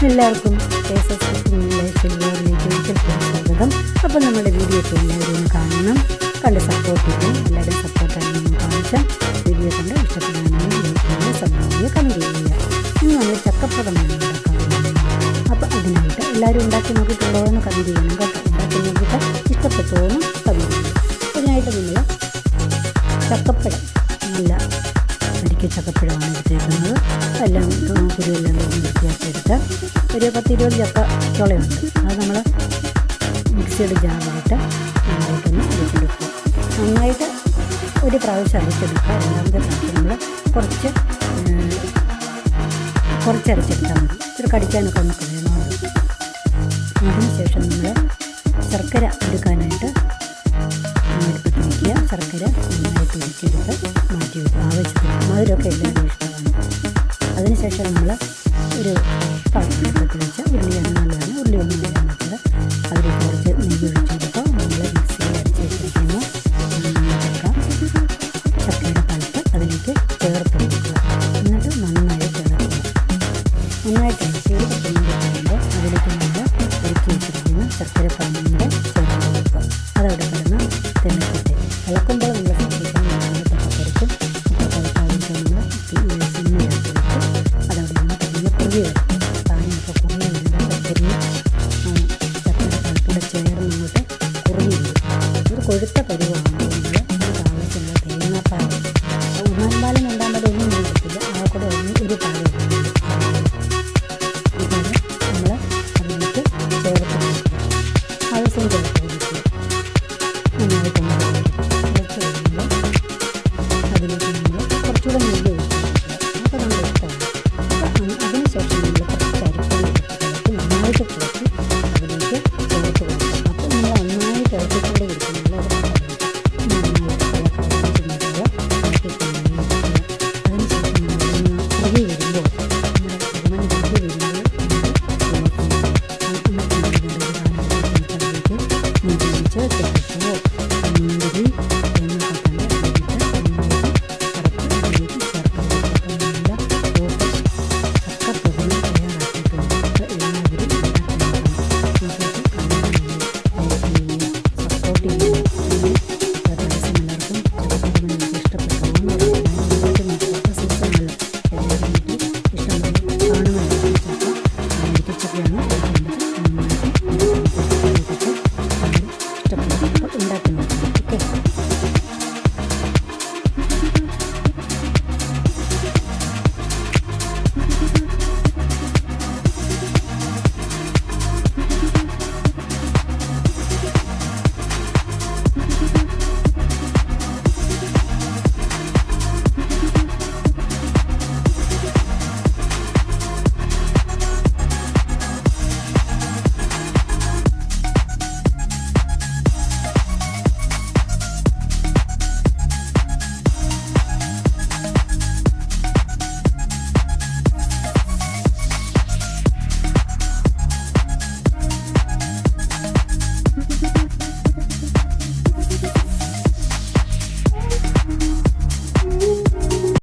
എല്ലാവർക്കും സ്വാഗതം. അപ്പോൾ നമ്മുടെ വീഡിയോസ് എല്ലാവരും കാണണം, കണ്ട് സപ്പോർട്ട് ചെയ്യണം. എല്ലാവരും സപ്പോർട്ടാണ് നമ്മൾ കാണിച്ചാൽ വീഡിയോ കണ്ട് ഇഷ്ടപ്പെടാനും സബ്സ്ക്രൈബ് കമൻറ്റ് ചെയ്യുക. ഇന്ന് നമ്മൾ ചക്കപ്രദമാണ് ഉണ്ടാക്കാറുള്ളത്. അപ്പോൾ അതിനായിട്ട് എല്ലാവരും ഉണ്ടാക്കി നോക്കിയിട്ടുണ്ടോ എന്ന് കമൻറ്റ് ചെയ്യണം കേട്ടോ. ഉണ്ടാക്കി നോക്കിയിട്ട് ഇഷ്ടപ്പെട്ടോന്ന് കമൻറ്റ് ചെയ്യും. അതിനായിട്ട് നമ്മൾ ചക്കപ്പഴം, നല്ല അരിക്ക ചക്കപ്പഴമാണ് എടുത്തേക്കുന്നത്. എല്ലാം കുരുവെല്ലാം വൃത്തിയാക്കി എടുത്ത് ഒരു 10-20 ചക്ക ചുളയുണ്ട്. അത് നമ്മൾ മിക്സിയുടെ ജാറിലിട്ട് നന്നായിട്ടൊന്ന് അരിച്ചെടുക്കുക. നന്നായിട്ട് ഒരു പ്രാവശ്യം അരിച്ചെടുക്കുക. രണ്ടാമത്തെ പ്രാവശ്യം നമ്മൾ കുറച്ച് അരച്ചെടുത്താൽ മതി. ഇച്ചിരി കടിക്കാനൊക്കെ നമുക്ക് വേണമല്ലോ. അതിനുശേഷം നമ്മൾ ശർക്കര എടുക്കാനായിട്ട് അടുപ്പത്ത് വയ്ക്കുക. ശർക്കര നന്നായിട്ട് ഉരുക്കിയെടുത്ത് മാറ്റി വയ്ക്കുക. ആവശ്യത്തിന് മധുരമൊക്കെ എല്ലാവരും ഇഷ്ടമാണ്. അതിനുശേഷം നമ്മൾ ഒരു പാത്രത്തിൽ വെച്ച് ഉരുളിയാണ് നല്ലതാണ്. ഉരുളി ഒന്നും വേണം വെച്ചത് അതിലേക്ക് കുറച്ച് നെയ്യ് ഒഴിച്ച് കൊടുക്കുക. നമ്മൾ മിക്സിയിൽ അരച്ച് വെച്ചിരിക്കുന്ന ചക്കയുടെ പഴുത്ത് അതിലേക്ക് ചേർത്ത് കൊടുക്കുക. എന്നിട്ട് നന്നായി ചേർക്കുക. നന്നായിട്ട് അരച്ച് കഴിയുമ്പോൾ അതിലേക്ക് നമ്മൾ ഒരുക്കി വെച്ചിരിക്കുന്ന ശർക്കര പാനിയുടെ